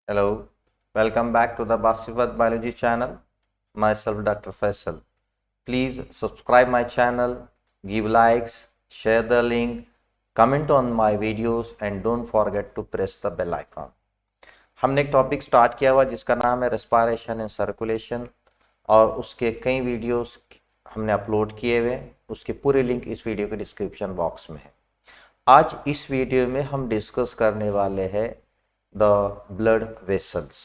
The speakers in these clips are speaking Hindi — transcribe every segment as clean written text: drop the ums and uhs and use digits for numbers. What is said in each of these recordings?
Hello, welcome back to the Basivat Biology channel. Myself Dr. Faisal. Please subscribe my channel, give likes, share the link, comment on my videos and don't forget to press the bell icon. हमने एक टॉपिक स्टार्ट किया हुआ जिसका नाम है रेस्पिरेशन एंड सर्कुलेशन और उसके कई वीडियोस हमने अपलोड किए हुए, उसके पूरे लिंक इस वीडियो के डिस्क्रिप्शन बॉक्स में है। आज इस वीडियो में हम डिस्कस करने वाले हैं द ब्लड वेसल्स।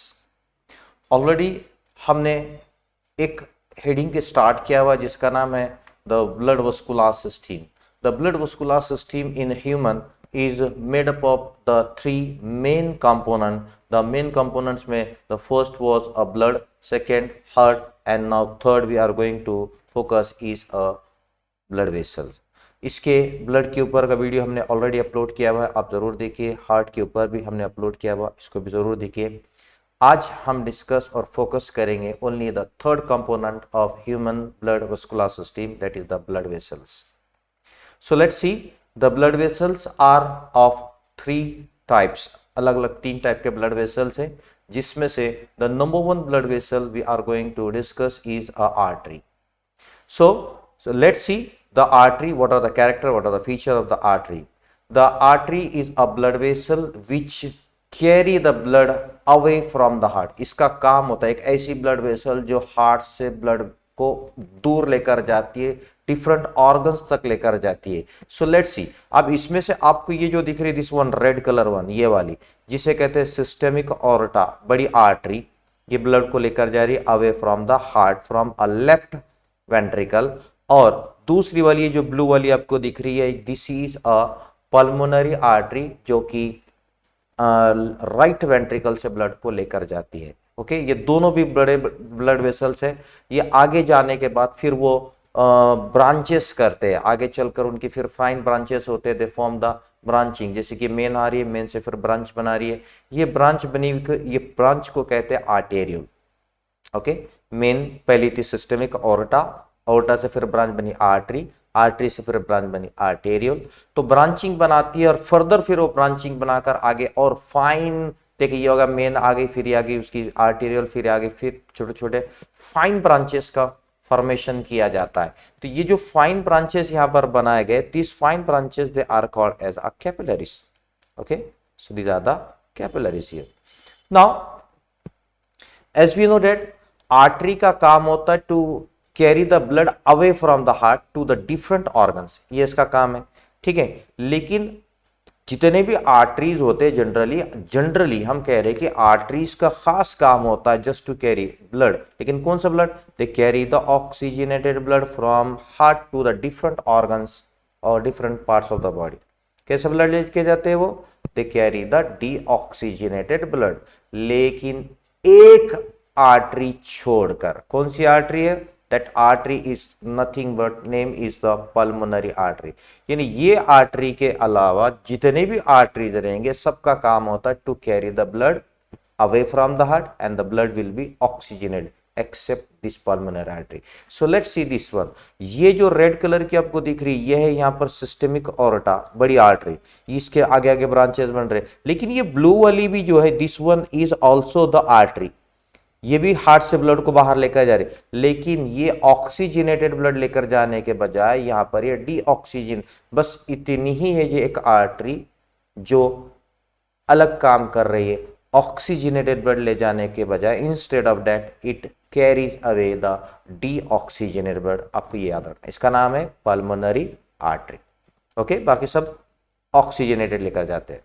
ऑलरेडी हमने एक हेडिंग के स्टार्ट किया हुआ जिसका नाम है the blood vascular system. The blood vascular system in human is made up of the three main components. The main components में the first was a blood, second heart, and now third we are going to focus is a blood vessels. इसके ब्लड के ऊपर का वीडियो हमने ऑलरेडी अपलोड किया हुआ है, आप जरूर देखिए। हार्ट के ऊपर भी हमने अपलोड किया हुआ, इसको भी जरूर देखिए। आज हम डिस्कस और फोकस करेंगे only the third component of human blood vascular system, that is the blood vessels. So let's see, the blood vessels are of three types. अलग अलग तीन टाइप के ब्लड वेसल्स हैं, जिसमें से the number one blood vessel we are going to discuss is a artery. So let's see the artery. What are the character? What are the feature of the artery? The artery is a blood vessel which carry the blood away from the heart. इसका काम होता है एक ऐसी ब्लड वेसल जो हार्ट से ब्लड को दूर लेकर जाती है, डिफरेंट ऑर्गन्स तक लेकर जाती है। सो लेट्स सी, अब इसमें से आपको ये जो दिख रही है this one red colour one, ये वाली जिसे कहते हैं सिस्टेमिक ऑर्टा, बड़ी आर्टरी, ये ब्लड को लेकर जा रही है away from the heart from a left ventricle. और दूसरी वाली जो ब्लू वाली आपको दिख रही है this is a pulmonary artery, जो कि राइट वेंट्रिकल से ब्लड को लेकर जाती है। ओके, ये दोनों भी बड़े ब्लड वेसल्स है। ये आगे जाने के बाद फिर वो ब्रांचेस करते हैं, आगे चलकर उनकी फिर फाइन ब्रांचेस होते हैं, दे फॉर्म द ब्रांचिंग। जैसे कि मेन आ रही है, मेन से फिर ब्रांच बना रही है, ये ब्रांच बनी, ये ब्रांच को कहते हैं आर्टेरियल। ओके, मेन पहली थी सिस्टेमिक ऑर्टा, ऑर्टा से फिर ब्रांच बनी आर्टरी, आर्टरी से फिर ब्रांच बनी आर्टेरियल। तो ब्रांचिंग बनाती है और फर्दर फिर वो ब्रांचिंग बनाकर आगे और फाइन, देखिए ये होगा मेन आ गई, फिर आगे उसकी आर्टेरियल, फिर आगे फिर छोटे छोटे फाइन ब्रांचेस का फॉर्मेशन किया जाता है। तो ये जो फाइन ब्रांचेस यहाँ पर बनाए गए, this fine branches they are called as a capillaries. Okay, so these are the capillaries here. Now as we know that artery का काम होता है to carry the blood away from the heart to the different organs, ये इसका काम है, ठीक है। लेकिन जितने भी आर्टरीज होते हैं जनरली हम कह रहे हैं कि आर्टरीज का खास काम होता है जस्ट टू कैरी ब्लड। लेकिन कौन सा blood? They carry the oxygenated blood from heart to the different organs और different parts of the body. कैसे ब्लड लेके जाते हैं वो? They carry the deoxygenated blood. लेकिन एक आर्टरी छोड़कर, कौन सी आर्टरी है? That artery is nothing but name is the pulmonary artery। यानी ये आर्टरी के अलावा जितने भी आर्टरीज रहेंगे सबका काम होता है to carry the blood away from the heart and the blood will be oxygenated except this pulmonary artery. So let's see this one, ये जो रेड कलर की आपको दिख रही है ये है यहाँ पर सिस्टेमिक ऑर्टा, बड़ी आर्टरी, इसके आगे आगे ब्रांचेस बन रहे। लेकिन ये ब्लू वाली भी जो है this one is also the artery, ये भी हार्ट से ब्लड को बाहर लेकर जा रही, लेकिन ये ऑक्सीजनेटेड ब्लड लेकर जाने के बजाय यहां पर ये डीऑक्सीजन, बस इतनी ही है ये एक आर्टरी जो अलग काम कर रही है। ऑक्सीजनेटेड ब्लड ले जाने के बजाय instead of that it carries away the deoxygenated blood. आपको ये याद रखना, इसका नाम है पल्मोनरी आर्टरी। ओके, बाकी सब ऑक्सीजनेटेड लेकर जाते हैं।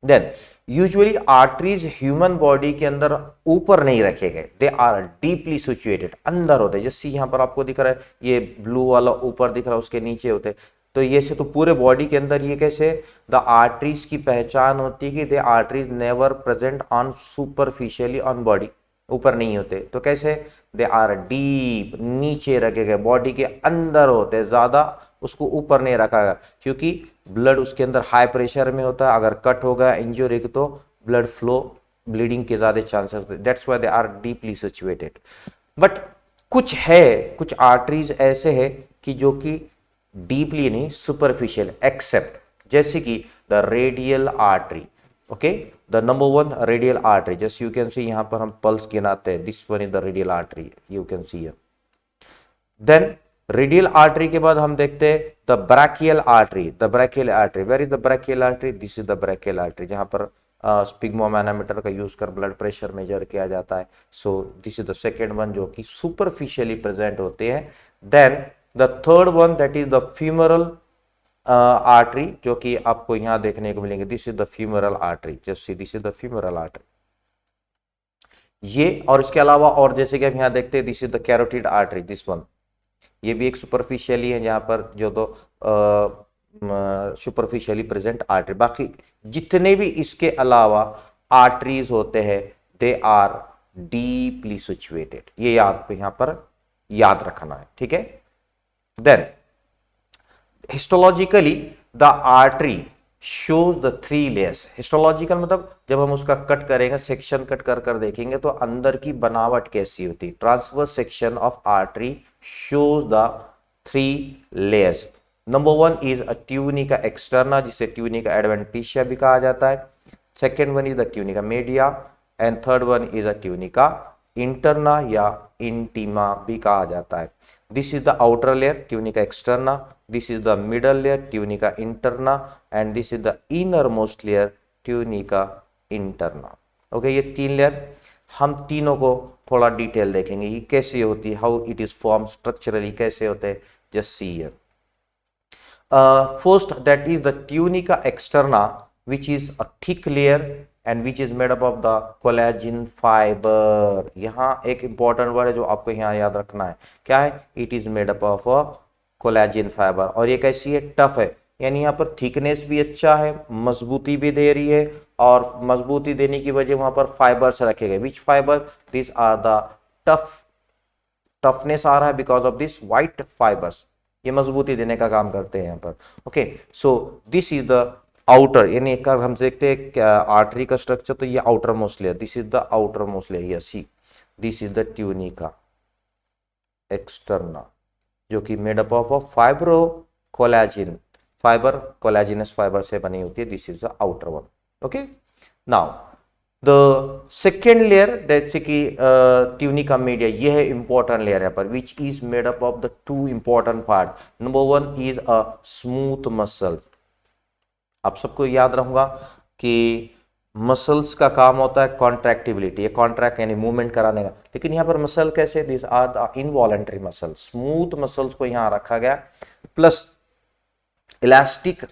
Then usually arteries human body के अंदर ऊपर नहीं रखे गए, दे आर डीपली सिचुएटेड, अंदर होते हैं। जैसे यहाँ पर आपको दिख रहा है ये ब्लू वाला ऊपर दिख रहा है, उसके नीचे होते हैं। तो ये से तो पूरे बॉडी के अंदर ये कैसे? द आर्टरीज की पहचान होती है कि they arteries never present on superficially on body, ऊपर नहीं होते। तो कैसे? दे आर डीप, नीचे रखे गए, बॉडी के अंदर होते, ज्यादा उसको ऊपर नहीं रखा गया, क्योंकि ब्लड उसके अंदर हाई प्रेशर में होता है। अगर कट होगा इंजरी तो ब्लड फ्लो, ब्लीडिंग के ज्यादा चांसेस होते हैं। That's why they are deeply situated. But कुछ आर्टरीज ऐसे है कि जो कि डीपली नहीं, सुपरफिशियल, एक्सेप्ट जैसे कि the radial artery. Okay, the number one radial artery, just you can see यहाँ पर हम पल्स गिनाते हैं, this one is the radial artery, you can see here. Then radial artery के बाद हम देखते हैं the brachial artery, the brachial artery, where is the brachial artery, this is the brachial artery, जहां पर स्पिग्मोमैनोमीटर का यूज कर ब्लड प्रेशर मेजर किया जाता है। So this is the second one जो कि सुपरफिशियली प्रेजेंट होते हैं। Then the third one that is the femoral artery, जो कि आपको यहां देखने को मिलेंगे, this is the femoral artery, just see this is the femoral artery ये। और इसके अलावा और जैसे कि हम यहां देखते हैं this is the carotid artery, this one, ये भी एक सुपरफिशियली है जहां पर जो तो सुपरफिशियली प्रेजेंट आर्टरी। बाकी जितने भी इसके अलावा आर्टरीज होते हैं दे आर डीपली सिचुएटेड, ये याद यहां पर याद रखना है, ठीक है। Then histologically the artery shows the three layers, histological मतलब जब हम उसका कट करेंगे, सेक्शन कट कर कर देखेंगे तो अंदर की बनावट कैसी होती है। Transverse section of artery shows the three layers, number one is a tunica externa, जिसे ट्यूनिका एडवेंटिशिया भी कहा जाता है। Second one is the tunica media and third one is the tunica interna या इंटीमा भी कहा जाता है। This is the outer layer tunica externa, this is the middle layer tunica interna and this is the innermost layer tunica interna। Okay, ये तीन लेयर हम तीनों को थोड़ा डिटेल देखेंगे ये कैसे होती है, how it is form structurally कैसे होते हैं। Just see here, first that is the tunica externa which is a thick layer and which is made up of the collagen fiber। यहाँ एक इंपॉर्टेंट वर्ड है जो आपको यहाँ याद रखना है, क्या है, it is made up of collagen fibre. और ये कैसी है, टफ है, यानी यहाँ पर थिकनेस भी अच्छा है, मजबूती भी दे रही है, और मजबूती देने की वजह वहां पर फाइबर्स रखे गए। Which fibre, this are the toughness आ रहा है because of this white fibres, ये मजबूती देने का काम करते हैं यहाँ पर। Okay, so this is the outer, यानी एक हम देखते हैं आर्टरी का स्ट्रक्चर, तो ये outer most layer, this is the outer most layer, see this is the tunica externa जो कि made up of fibro collagen fibre, collagenous fibre से बनी होती है। This is the outer one. Okay, now the second layer जैसे कि ट्यूनिका मीडिया, ये है इंपॉर्टेंट लेयर यहाँ पर, which is made up of the two important part. Number one is a smooth muscle, आप सबको याद रहूंगा कि मसल्स का काम होता है कॉन्ट्रैक्टिबिलिटी, ये कॉन्ट्रैक्ट यानी मूवमेंट कराने का, लेकिन यहाँ पर मसल कैसे, this are the involuntary muscle, smooth muscles को यहाँ रखा गया, प्लस इलास्टिक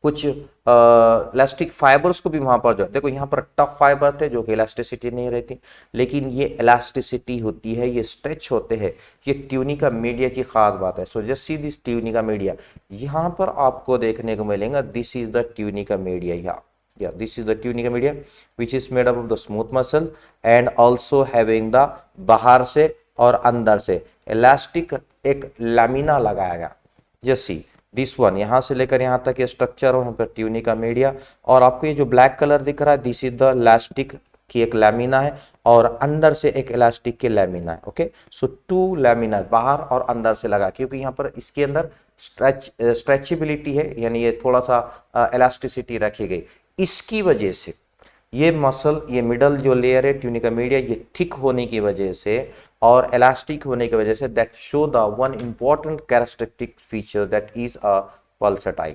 कुछ इलास्टिक फाइबर्स को भी वहां पर, जो देखो यहाँ पर टफ फाइबर थे जो कि इलास्टिसिटी नहीं रहती, लेकिन ये इलास्टिसिटी होती है, ये स्ट्रेच होते हैं, ये ट्यूनिका मीडिया की खास बात है। So just see this tunica media, यहाँ पर आपको देखने को मिलेगा, this is the tunica media, yeah this is the tunica media which is made up of the smooth muscle and also having the बाहर से और अंदर से इलास्टिक एक लैमिना लगाया गया। जस्ट सी दिस वन, यहां से लेकर यहां तक ये स्ट्रक्चर और पर ट्यूनिका मीडिया, और आपको ये जो ब्लैक कलर दिख रहा है दिस इज द इलास्टिक की एक लैमिना है और अंदर से एक इलास्टिक की लैमिना है। ओके, सो टू लैमिना बाहर और अंदर से लगा, क्योंकि यहाँ पर इसके अंदर स्ट्रेचेबिलिटी है, यानी ये थोड़ा सा इलास्टिसिटी रखी गई, इसकी वजह से ये मसल, ये मिडल जो लेयर है ट्यूनिका मीडिया, ये थिक होने की वजह से और इलास्टिक होने की वजह say that show the one important characteristic feature that is a pulsatile,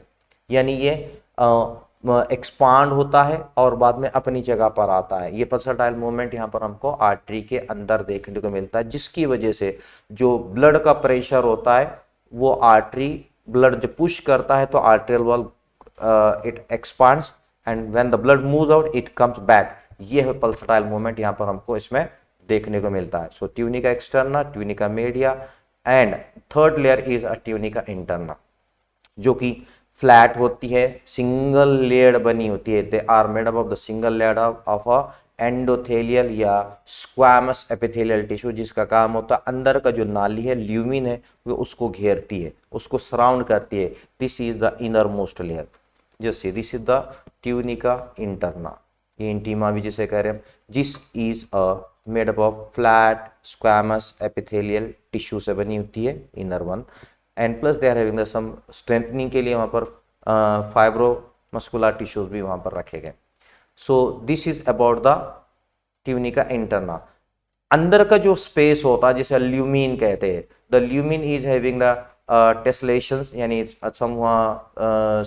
यानी ये एक्सपांड होता है और बाद में अपनी जगह पर आता है। ये पल्सेटाइल मूवमेंट यहाँ पर हमको आर्टरी के अंदर देखने को मिलता है, जिसकी वजह से जो ब्लड का प्रेशर होता है वो आर्टरी ब्लड जो पुश करता है तो arterial wall it expands and when the blood moves out it comes back। ये है पल्सेटाइल मूवमेंट यहाँ पर हमको इसमें देखने को मिलता है। So tunica externa, tunica media and third layer is a tunica interna जो कि फ्लैट होती है, सिंगल लेयर बनी होती है। They are made up of the single layer of a endothelial या स्क्वामस एपिथेलियल टिश्यू, जिसका काम होता है अंदर का जो नाली है ल्यूमिन है वो उसको घेरती है, उसको सराउंड करती है। This is the inner most layer. Just see this is the tunica interna, ये इंटीमा भी जिसे कह रहे हैं, जिस is a made up of flat squamous epithelial tissue से बनी होती है, inner one, and plus they are having the some strengthening के लिए वहां पर फाइब्रो मस्कुलर टिश्यूज भी वहां पर रखे गए। सो this is about the tunica interna. अंदर का जो स्पेस होता है जिसे ल्यूमिन कहते हैं, the lumen is having the tessellations, यानी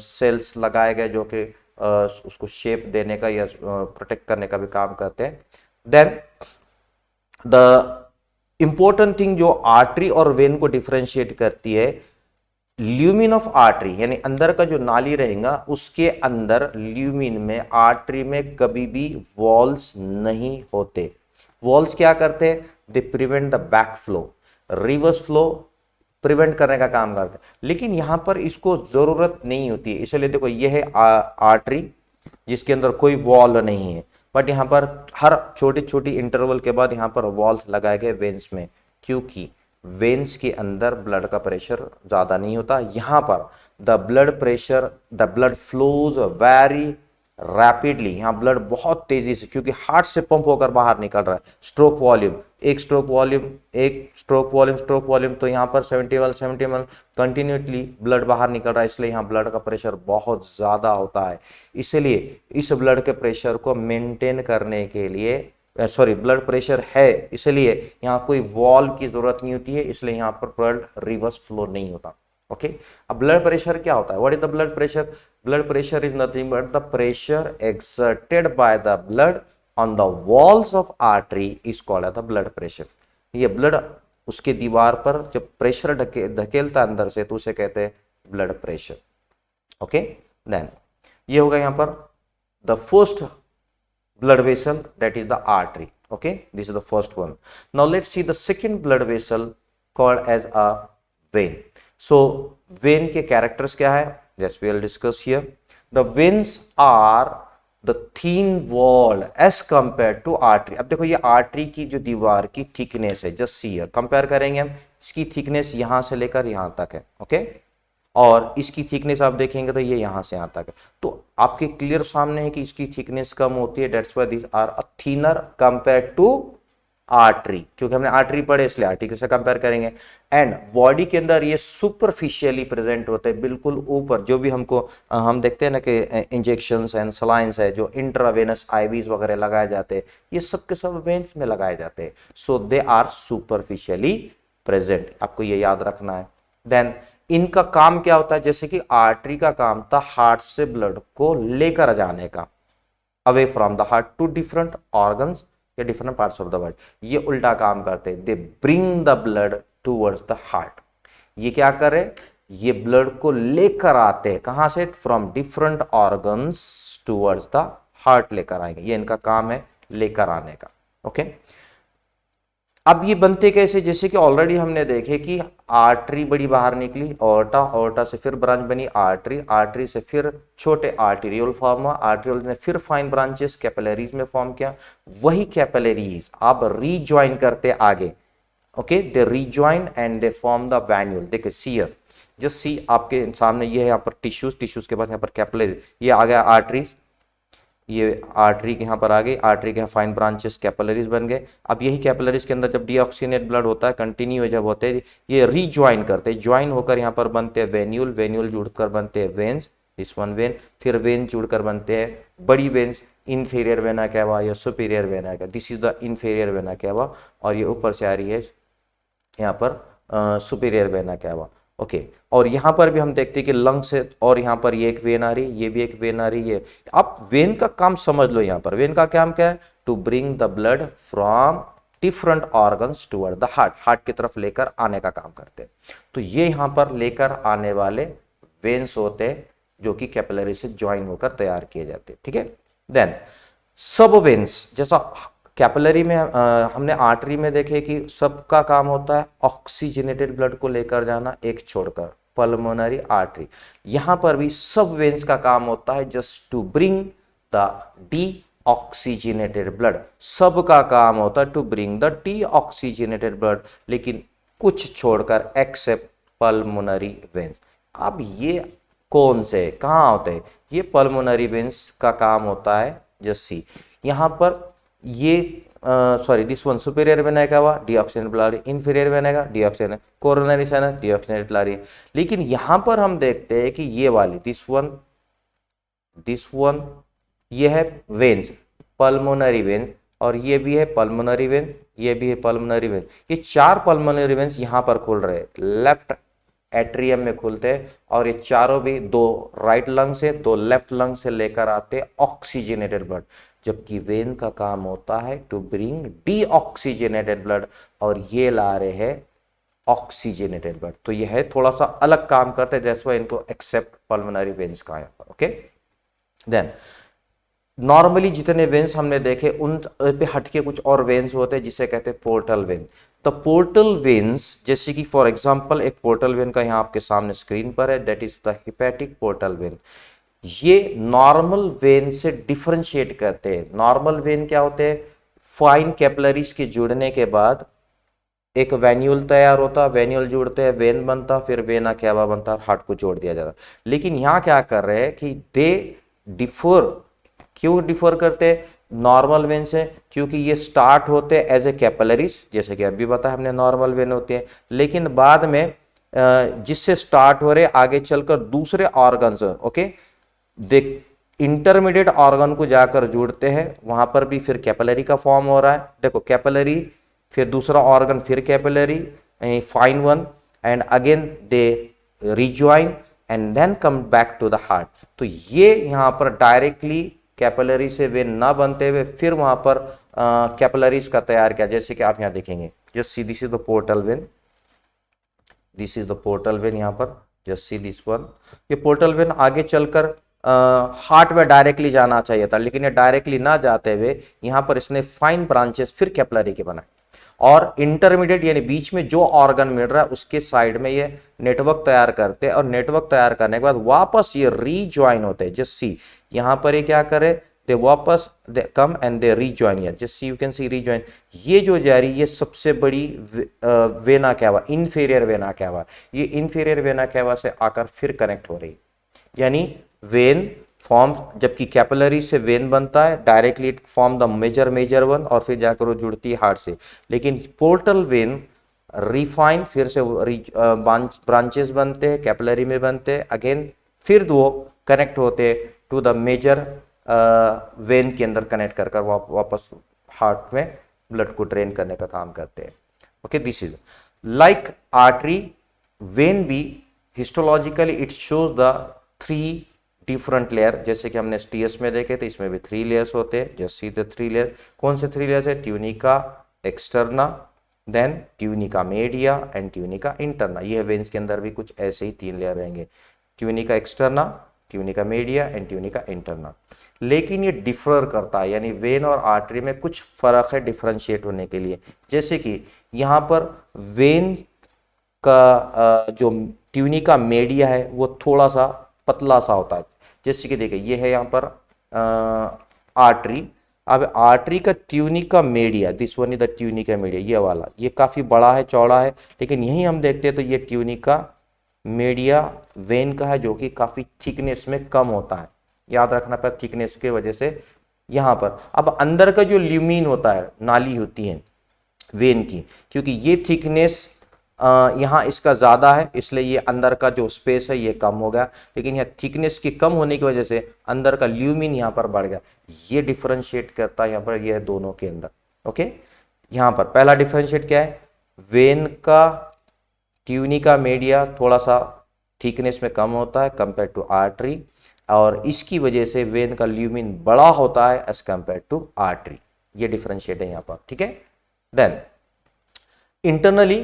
सेल्स लगाए गए जो कि उसको शेप देने का या प्रोटेक्ट करने का भी काम करते हैं। देन द इंपॉर्टेंट थिंग जो आर्टरी और वेन को डिफरेंशिएट करती है, ल्यूमिन ऑफ आर्टरी यानी अंदर का जो नाली रहेगा उसके अंदर ल्यूमिन में, आर्टरी में कभी भी वॉल्स नहीं होते। वॉल्स क्या करते हैं? They prevent the back flow, reverse flow prevent करने का काम करते हैं। लेकिन यहां पर इसको जरूरत नहीं होती है, इसलिए देखो ये है आर्टरी जिसके अंदर कोई वॉल नहीं है, बट यहां पर हर छोटी छोटी इंटरवल के बाद यहां पर वॉल्स लगाए गए वेन्स में, क्योंकि वेन्स के अंदर ब्लड का प्रेशर ज्यादा नहीं होता। यहां पर the blood pressure, the blood flows very rapidly, यहां ब्लड बहुत तेजी से, क्योंकि हार्ट से पंप होकर बाहर निकल रहा है। स्ट्रोक वॉल्यूम, एक स्ट्रोक वॉल्यूम, एक स्ट्रोक वॉल्यूम, स्ट्रोक वॉल्यूम, तो यहां पर 71 कंटिन्यूसली ब्लड बाहर निकल रहा है, इसलिए यहां ब्लड का प्रेशर बहुत ज्यादा होता है। इसलिए इस ब्लड के प्रेशर को मेंटेन करने के लिए, सॉरी ब्लड प्रेशर है इसलिए यहां कोई वॉल्व की जरूरत नहीं होती है, इसलिए यहां पर ब्लड रिवर्स फ्लो नहीं होता। ओके, अब ब्लड प्रेशर क्या होता है? What is the blood pressure? Blood pressure is nothing but the pressure exerted by the blood on the walls of artery is called the blood pressure. ये ब्लड उसके दीवार पर जब प्रेशर धकेलता है अंदर से तो उसे कहते हैं ब्लड प्रेशर। ओके, देन ये होगा यहां पर the first blood vessel, that is the artery. Okay, this is the first one. Now let's see the second blood vessel called as a vein. So vein के characters क्या है? Yes, we will discuss here. The veins are the thin wall as compared to artery. अब देखो ये artery की जो दीवार की thickness है, just see here, compare करेंगे हम, इसकी thickness यहां से लेकर यहां तक है। Okay, और इसकी थिकनेस आप देखेंगे तो ये यहां से यहां तक है, तो आपके क्लियर सामने है कि इसकी थिकनेस कम होती है, that's why this are a thinner compare to artery, क्योंकि हमने आर्टरी पढ़े इसलिए आर्टरी से कंपेयर करेंगे। एंड बॉडी के अंदर ये सुपरफिशियली प्रेजेंट होते हैं, बिल्कुल ऊपर, जो भी हमको हम देखते हैं ना कि इंजेक्शंस एंड सलाइंस है, जो इंट्रावेनस आईवीज वगैरह लगाए जाते हैं, ये सब के सब वेन्स में लगाए जाते हैं, सो दे आर सुपरफिशियली प्रेजेंट, आपको ये याद रखना है। देन इनका काम क्या होता है? जैसे कि आर्टरी का काम था हार्ट से ब्लड को लेकर जाने का, away from the heart to different organs या different parts of the body, ये उल्टा काम करते हैं, they bring the blood towards the heart. ये क्या करे? ये ब्लड को लेकर आते हैं, कहां से? From different organs towards the heart लेकर आएंगे, ये इनका काम है लेकर आने का। ओके, अब ये बनते कैसे? जैसे कि ऑलरेडी हमने देखे कि आर्टरी बड़ी बाहर निकली, ऑर्टा, ऑर्टा से फिर ब्रांच बनी आर्टरी, आर्टरी से फिर छोटे आर्टेरियोल फॉर्म हुआ, आर्टेरियोल ने फिर फाइन ब्रांचेस कैपिलरीज में फॉर्म किया, वही कैपिलरीज अब रीजॉइन करते आगे। Okay, they rejoin and they form the venule. देखिए सी हियर, जस्ट सी, आपके सामने ये है यहाँ पर टिश्यूज, टिश्यूज के बाद यहाँ पर कैपिलरी, ये आ गया आर्टरीज, ये आर्टरी के यहाँ पर आ गई, आर्टरी के यहाँ फाइन ब्रांचेस कैपिलरीज बन गए। अब यही कैपिलरीज के अंदर जब डीऑक्सीनेट ब्लड होता है, कंटिन्यू जब होते हैं, ये रीज्वाइन करते हैं, ज्वाइन होकर यहाँ पर बनते हैं वेन्यूल, वेन्यूल जुड़कर बनते हैं वेन्स, दिस वन वेन, फिर वेन जुड़कर बनते हैं बड़ी वेन्स, इंफीरियर वेना कैवा या superior vena cava, this is the inferior vena cava, और ये ऊपर से आ रही है यहाँ पर सुपीरियर वेना कैवा। ओके, और यहां पर भी हम देखते हैं कि लंग से, और यहां पर ये एक वेन आ रही, ये भी एक वेन आ रही है। अब वेन का काम समझ लो, यहां पर वेन का काम क्या है? To bring the blood from different organs toward the heart, heart की तरफ लेकर आने का काम करते हैं। तो ये यहां पर लेकर आने वाले वेन्स होते हैं जो कि कैपिलरी से ज्वाइन होकर तैयार किए जाते हैं। ठीक है, देन सब वेन्स, जैसा कैपिलरी में हमने आर्टरी में देखे कि सबका काम होता है ऑक्सीजनेटेड ब्लड को लेकर जाना, एक छोड़कर पल्मोनरी आर्टरी, यहां पर भी सब वेन्स का काम होता है just to bring the deoxygenated blood, सबका काम होता है to bring the deoxygenated blood, लेकिन कुछ छोड़कर एक्सेप्ट पल्मोनरी वेन्स। अब ये कौन से कहां होते हैं? ये पल्मोनरी वेन्स का काम होता है, जस्ट सी यहां पर, ये sorry this one superior vena cava deoxygenated blood, inferior vena का deoxygenated, coronary sinus deoxygenated blood. लेकिन यहां पर हम देखते हैं कि ये वाली दिस वन ये है वेन्स, पल्मोनरी वेन, और ये भी है पल्मोनरी वेन, ये भी है पल्मोनरी वेन। ये 4 पल्मोनरी वेन्स यहां पर खुल रहे हैं, लेफ्ट एट्रियम में खुलते हैं, और ये चारों भी 2 राइट लंग से 2 लेफ्ट लंग से लेकर आते ऑक्सीजनेटेड ब्लड। जबकि वेन का काम होता है टू ब्रिंग डीऑक्सीजनेटेड ब्लड, और ये ला रहे हैं ऑक्सीजनेटेड ब्लड। तो ये है थोड़ा सा अलग काम करते हैं, जैसे इनको एक्सेप्ट पल्मोनरी वेन्स का यहाँ पर। ओके, देन नॉर्मली जितने वेन्स हमने देखे उन पे हटके कुछ और वेन्स होते हैं जिसे कहते हैं पोर्टल वेन। तो पोर्टल वेन्स, जैसे कि फॉर एग्जांपल एक पोर्टल वेन का यहाँ आपके सामने स्क्रीन पर है, that is the hepatic portal vein. ये नॉर्मल वेन से डिफरेंशिएट करते हैं। नॉर्मल वेन क्या होते हैं, फाइन कैपिलरीज के जुड़ने के बाद एक वेन्यूल तैयार होता, वेन्यूल जुड़ते हैं, वेन बनता, फिर वेना कैवा बनता, हार्ट को जोड़ दिया जाता। लेकिन यहां क्या कर रहे हैं कि दे डिफर, क्यों डिफर करते हैं नॉर्मल वेन से, क्योंकि ये स्टार्ट होते हैं एज ए कैपिलरीज, जैसे कि अभी बताया हमने नॉर्मल वेन होती है, लेकिन बाद में जिससे स्टार्ट हो रहे आगे चलकर दूसरे ऑर्गन्स, ओके, दे इंटरमीडिएट ऑर्गन को जाकर जुड़ते हैं, वहां पर भी फिर कैपिलरी का फॉर्म हो रहा है। देखो कैपिलरी, फिर दूसरा ऑर्गन, फिर capillary, fine one, and again they rejoin and then come back to the heart. तो ये यहां पर डायरेक्टली कैपिलरी से वेन ना बनते हुए फिर वहां पर कैपिलरीज का तैयार किया, जैसे कि आप यहां देखेंगे, just see this is the portal vein, this is the portal vein, यहां पर जस्ट सी दिस वन। ये पोर्टल वेन आगे चलकर हार्ट में डायरेक्टली जाना चाहिए था, लेकिन ये डायरेक्टली ना जाते हुए यहां पर इसने फाइन ब्रांचेस फिर कैपिलरी के बनाए, और इंटरमीडिएट यानी बीच में जो ऑर्गन मिल रहा है उसके साइड में ये नेटवर्क तैयार करते हैं, और नेटवर्क तैयार करने के बाद वापस ये रीज्वाइन होते हैं। जस्ट सी यहां पर ये क्या करे, दे वापस they come and they rejoin here, just see you can see rejoin. ये जो जा रही, ये सबसे बड़ी vena cava, inferior vena cava, ये इन्फीरियर वेना कैवा से आकर फिर कनेक्ट हो रही, यानी वेन फॉर्म, जबकि कैपिलरी से वेन बनता है directly, it form the major one, और फिर जाकर वो जुड़ती है हार्ट से। लेकिन पोर्टल वेन रिफाइन, फिर से ब्रांचेस बनते हैं, कैपिलरी में बनते हैं, अगेन फिर वो कनेक्ट होते हैं टू द मेजर वेन के अंदर कनेक्ट कर कर वापस हार्ट में ब्लड को ड्रेन करने का काम करते हैं। Okay, this is like artery, vein भी histologically it shows the 3 different layer, जैसे कि हमने टीएस में देखे थे, इसमें भी 3 लेयर्स होते हैं। Just see the 3 layer. कौन से 3 लेयर्स है, tunica externa, then tunica media and tunica interna. ये वेन्स के अंदर भी कुछ ऐसे ही 3 लेयर रहेंगे, tunica externa, tunica media and tunica interna. लेकिन ये डिफर करता है, यानी वेन और आर्टरी में कुछ फर्क है डिफरेंशिएट होने के लिए। जैसे कि यहाँ पर वेन का जो ट्यूनिका मीडिया है वो थोड़ा सा पतला सा होता है, जैसे कि देखिए ये है यहाँ पर आर्टरी। अब आर्टरी का tunica media, this one is the tunica media, ये वाला, ये काफी बड़ा है, चौड़ा है, लेकिन यही हम देखते हैं तो ये ट्यूनिका मीडिया वेन का है, जो कि काफी थिकनेस में कम होता है। याद रखना पर थिकनेस की वजह से यहां पर। अब अंदर का जो ल्यूमिन होता है, नाली होती है वेन की, क्योंकि ये थिकनेस यहाँ इसका ज़्यादा है, इसलिए ये अंदर का जो स्पेस है ये कम हो गया, लेकिन यहाँ थिकनेस की कम होने की वजह से अंदर का ल्यूमिन यहाँ पर बढ़ गया। ये डिफरेंशिएट करता है यहाँ पर ये दोनों के अंदर। ओके, यहाँ पर पहला डिफरेंशिएट क्या है, वेन का ट्यूनिका मीडिया थोड़ा सा थिकनेस में कम होता है कंपेयर टू आर्टरी, और इसकी वजह से वेन का ल्यूमिन बड़ा होता है एज कंपेयर टू आर्टरी। ये डिफरेंशिएट है यहाँ पर, ठीक है। Then internally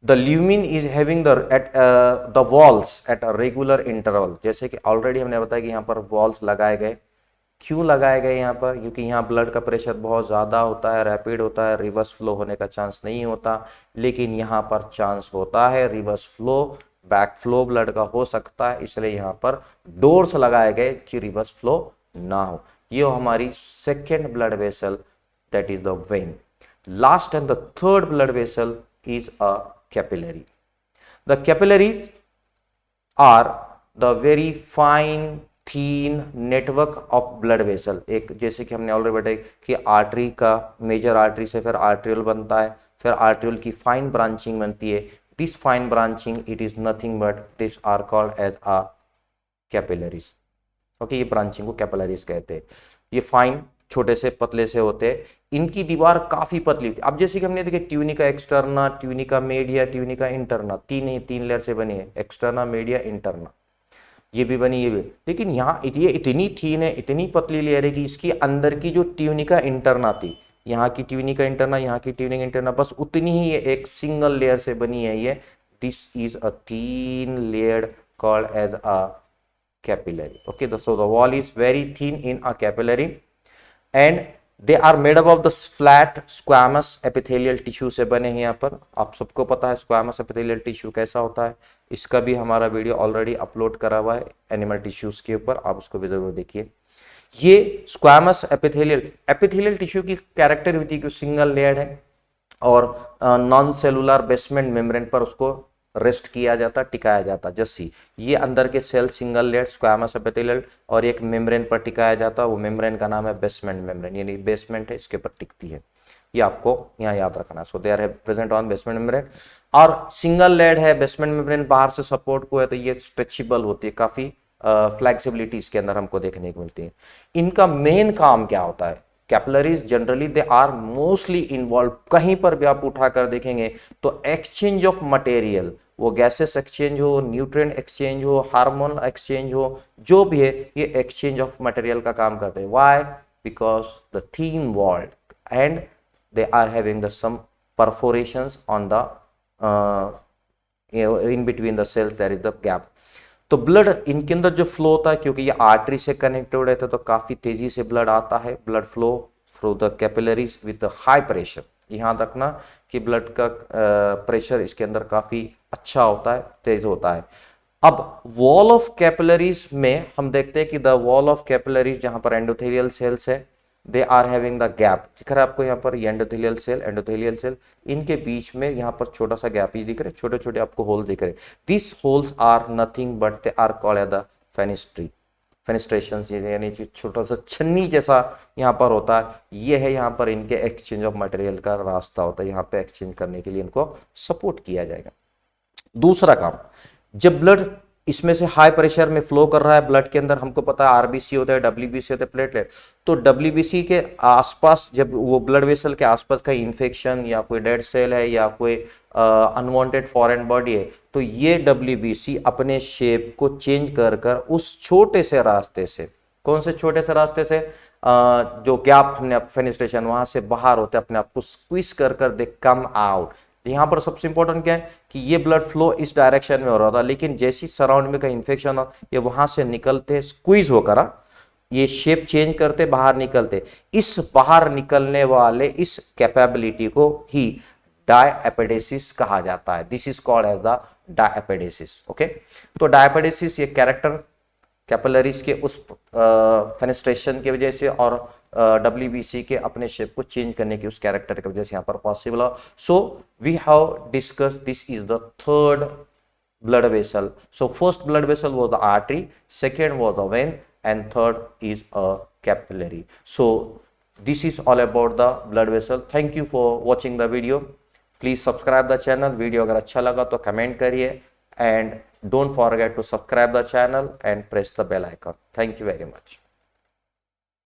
the lumen is having the walls at a regular interval, जैसे कि ऑलरेडी हमने बताया कि यहाँ पर वॉल्स लगाए गए। क्यों लगाए गए यहाँ पर, क्योंकि यहाँ ब्लड का प्रेशर बहुत ज़्यादा होता है, रैपिड होता है, रिवर्स फ्लो होने का चांस नहीं होता, लेकिन यहाँ पर चांस होता है reverse flow, back flow blood का हो सकता है, इसलिए यहाँ पर डोर्स लगाए गए कि रिवर्स फ्लो ना हो। ये हमारी second blood vessel, that is the when. Last and the third blood vessel is a capillary. The capillaries are the very fine thin network of blood vessel। एक जैसे कि हमने ऑलरेडी बताया कि आर्टरी का, मेजर आर्टरी से फिर आर्ट्रियल बनता है, फिर आर्ट्रियल की फाइन ब्रांचिंग बनती है। This fine branching it is nothing but this are called as a capillaries. Okay, ये ब्रांचिंग को कैपिलरीज कहते हैं। ये फाइन छोटे से पतले से होते हैं, इनकी दीवार काफी पतली होती है। अब जैसे कि हमने देखे tunica externa, tunica media, tunica interna, तीन लेयर से बनी है, एक्सटर्ना, मीडिया, इंटरना, ये भी बनी, ये भी। लेकिन यहाँ ये इतनी थीन है, इतनी पतली लेयर है कि इसकी अंदर की जो ट्यूनिका इंटरना थी, यहाँ की ट्यूनिका इंटरना, यहाँ की ट्यूनिका इंटरना, बस उतनी ही एक सिंगल लेयर से बनी है ये। This is a thin layer called as a capillary. Okay, so the wall is very thin in a capillary and they are made up of the flat squamous epithelial tissue से बने हैं। यहाँ पर आप सबको पता है स्क्वामस एपिथेलियल टिश्यू कैसा होता है, इसका भी हमारा वीडियो ऑलरेडी अपलोड करा हुआ है एनिमल टिश्यूज के ऊपर, आप उसको भी जरूर देखिए। ये स्क्वामस एपिथेलियल टिश्यू की कैरेक्टरिस्टिक कि सिंगल लेयर है और नॉन सेलुलर बेसमेंट मेम्ब्रेन पर उसको रेस्ट किया जाता, टिकाया जाता। जैसे ये अंदर के cell single layer squamous epithelial और एक मेम्ब्रेन पर टिकाया जाता, वो मेम्ब्रेन का नाम है बेसमेंट मेम्ब्रेन, यानी बेसमेंट है इसके ऊपर टिकती है, ये आपको यहाँ याद रखना। So they are present on basement membrane. और सिंगल लेयर है, बेसमेंट मेम्ब्रेन बाहर से सपोर्ट को है, तो ये स्ट्रेचेबल होती है, काफी फ्लेक्सिबिलिटी इसके अंदर हमको देखने को मिलती है। इनका मेन काम क्या होता है? Capillaries generally they are mostly involve, कहीं पर भी आप उठा कर देखेंगे तो एक्सचेंज ऑफ मटेरियल, वो गैसेस एक्सचेंज हो, न्यूट्रिएंट एक्सचेंज हो, हार्मोन एक्सचेंज हो, जो भी है ये एक्सचेंज ऑफ मटेरियल का काम करते हैं। Why? Because the thin walled and they are having the some perforations on the in between the cells, there is the gap। तो ब्लड इनके अंदर जो फ्लो होता है, क्योंकि ये आर्टरी से कनेक्टेड रहता है, तो काफी तेजी से ब्लड आता है, blood flow through the capillaries with high pressure. ध्यान रखना कि ब्लड का प्रेशर इसके अंदर काफी अच्छा होता है, तेज होता है। अब वॉल ऑफ कैपिलरीज में हम देखते हैं कि द वॉल ऑफ कैपिलरीज जहां पर एंडोथेलियल सेल्स है, they are having the gap, दिख रहा है आपको यहाँ पर एंडोथेलियल सेल, इनके बीच में यहाँ पर छोटा सा गैप ही दिख रहे, छोटे छोटे आपको होल दिख रहे। This holes are nothing but they are called as the fenestrations, यानी छोटा सा छन्नी जैसा यहाँ पर होता है, ये है यहाँ पर इनके एक्सचेंज ऑफ मटेरियल का रास्ता होता है, यहाँ पे एक्सचेंज करने के लिए इनको सपोर्ट किया जाएगा। दूसरा काम, जब ब्लड इसमें से हाई प्रेशर में फ्लो कर रहा है ब्लड के अंदर, हमको पता है आरबीसी होता है, डब्ल्यूबीसी होता है, प्लेटलेट, तो डब्ल्यूबीसी के आसपास जब वो ब्लड वेसल के आसपास का इन्फेक्शन या कोई डेड सेल है या कोई अनवांटेड फॉरेन बॉडी है, तो ये डब्ल्यूबीसी अपने शेप को चेंज कर कर उस छोटे से रास्ते से, कौन से छोटे से रास्ते से, जो गैप हमने फेनिस्ट्रेशन वहां से बाहर होते अपने आप को स्क्वीज कर कर दे कम आउट। यहां पर सबसे इंपॉर्टेंट क्या है कि ये ब्लड फ्लो इस डायरेक्शन में हो रहा था, लेकिन जैसी सराउंड में का इन्फेक्शन हो, ये वहां से निकलते स्क्वीज होकर ये शेप चेंज करते बाहर निकलते। इस बाहर निकलने वाले इस कैपेबिलिटी को ही डायएपेडेसिस कहा जाता है। This is called as the diapedesis. Okay, तो डायएपेडेसिस ये कैरेक्टर कैपिलरीज के उस फेनेस्ट्रेशन की वजह से और डब्ल्यूबीसी के अपने शेप को चेंज करने की उस कैरेक्टर की वजह से यहाँ पर पॉसिबल हो। So we have discuss this is the third blood vessel. So first blood vessel was the artery, second was the vein, and third is a capillary. So this is all about the blood vessel. Thank you for watching the video. Please subscribe the channel. Video अगर अच्छा लगा तो कमेंट करिए and don't forget to subscribe the channel and press the bell icon. Thank you very much.